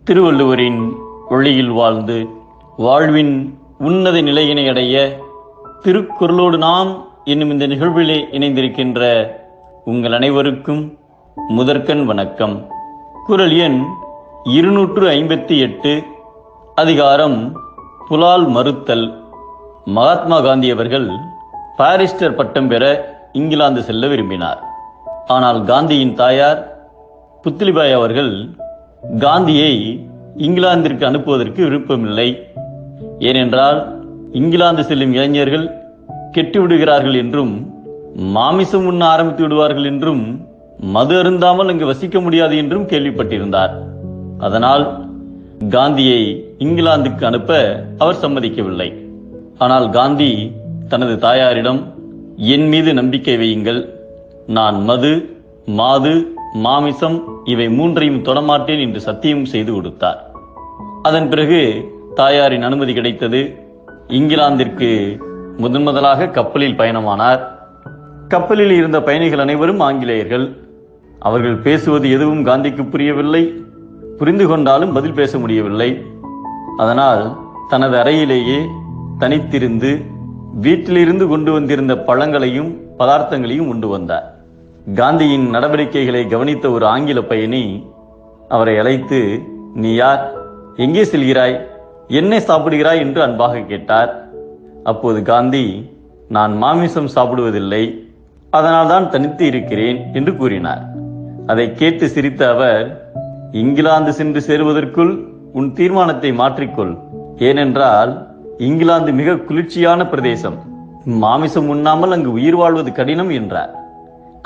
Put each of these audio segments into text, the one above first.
திருவள்ளுவரின் ஒளியில் வாழ்ந்து வாழ்வின் உன்னத நிலையினை அடைய திருக்குறளோடு நாம் என்னும் இந்த நிகழ்விலே இணைந்திருக்கின்ற உங்கள் அனைவருக்கும் முதற்கண் வணக்கம். குறள் எண் 258, அதிகாரம் புலால் மறுத்தல். மகாத்மா காந்தி அவர்கள் பாரிஸ்டர் பட்டம் பெற இங்கிலாந்து செல்ல விரும்பினார். ஆனால் காந்தியின் தாயார் புத்லிபாய் அவர்கள் காந்தியை இங்கிலாந்திற்கு அனுப்புவதற்கு விருப்பமில்லை. ஏனென்றால் இங்கிலாந்து செல்லும் இளைஞர்கள் கெட்டுவிடுகிறார்கள் என்றும், மாமிசம் உண்ண ஆரம்பித்து விடுவார்கள் என்றும், மது அருந்தாமல் அங்கு வசிக்க முடியாது என்றும் கேள்விப்பட்டிருந்தார். அதனால் காந்தியை இங்கிலாந்துக்கு அனுப்ப அவர் சம்மதிக்கவில்லை. ஆனால் காந்தி தனது தாயாரிடம், என் மீது நம்பிக்கை வையுங்கள், நான் மது, மாது, மாமிசம் இவை மூன்றையும் தொடமாட்டேன் என்று சத்தியம் செய்து கொடுத்தார். அதன் பிறகு தாயாரின் அனுமதி கிடைத்தது. இங்கிலாந்திற்கு முதலாக கப்பலில் பயணமானார். கப்பலில் இருந்த பயணிகள் அனைவரும் ஆங்கிலேயர்கள். அவர்கள் பேசுவது எதுவும் காந்திக்கு புரியவில்லை. புரிந்து கொண்டாலும் பதில் பேச முடியவில்லை. அதனால் தனது அறையிலேயே தனித்திருந்து வீட்டிலிருந்து கொண்டு வந்திருந்த பழங்களையும் பதார்த்தங்களையும் உண்டு வந்தார். காந்தியின் நடவடிக்கைகளை கவனித்த ஒரு ஆங்கில பயணி அவரை அழைத்து, நீ யார், எங்கே செல்கிறாய், என்ன சாப்பிடுகிறாய் என்று அன்பாக கேட்டார். அப்போது காந்தி, நான் மாமிசம் சாப்பிடுவதில்லை, அதனால்தான் தனித்து இருக்கிறேன் என்று கூறினார். அதை கேட்டு சிரித்த அவர், இங்கிலாந்து சென்று சேருவதற்குள் உன் தீர்மானத்தை மாற்றிக்கொள், ஏனென்றால் இங்கிலாந்து மிக குளிர்ச்சியான பிரதேசம், மாமிசம் உண்ணாமல் அங்கு உயிர் வாழ்வது கடினம் என்றார்.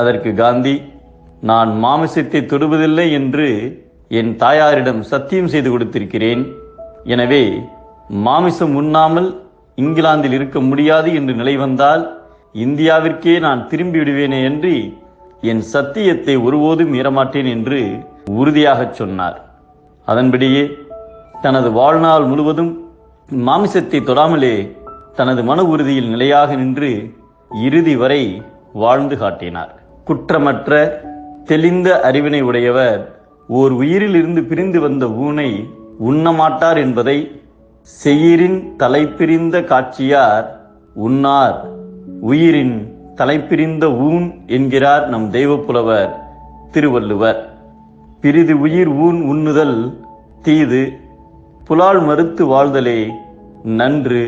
அதற்கு காந்தி, நான் மாமிசத்தை தொடுவதில்லை என்று என் தாயாரிடம் சத்தியம் செய்து கொடுத்திருக்கிறேன். எனவே மாமிசம் உண்ணாமல் இங்கிலாந்தில் இருக்க முடியாது என்று நிலை வந்தால் இந்தியாவிற்கே நான் திரும்பி விடுவேனே என்று என் சத்தியத்தை ஒருபோதும் மீறமாட்டேன் என்று உறுதியாக சொன்னார். அதன்படியே தனது வாழ்நாள் முழுவதும் மாமிசத்தை தொடாமலே தனது மன உறுதியில் நிலையாக நின்று இறுதி வரை வாழ்ந்து காட்டினார். குற்றமற்ற தெளிந்த அறிவினை உடையவர் ஓர் உயிரில் இருந்து பிரிந்து வந்த ஊனை உண்ணமாட்டார் என்பதை செயிரின் தலைப்பிரிந்த காட்சியார் உண்ணார் உயிரின் தலைப்பிரிந்த ஊன் என்கிறார் நம் தெய்வப்புலவர் திருவள்ளுவர். பிரிது உயிர் ஊன் உண்ணுதல் தீது, புலால் மறுத்து வாழ்தலே நன்று.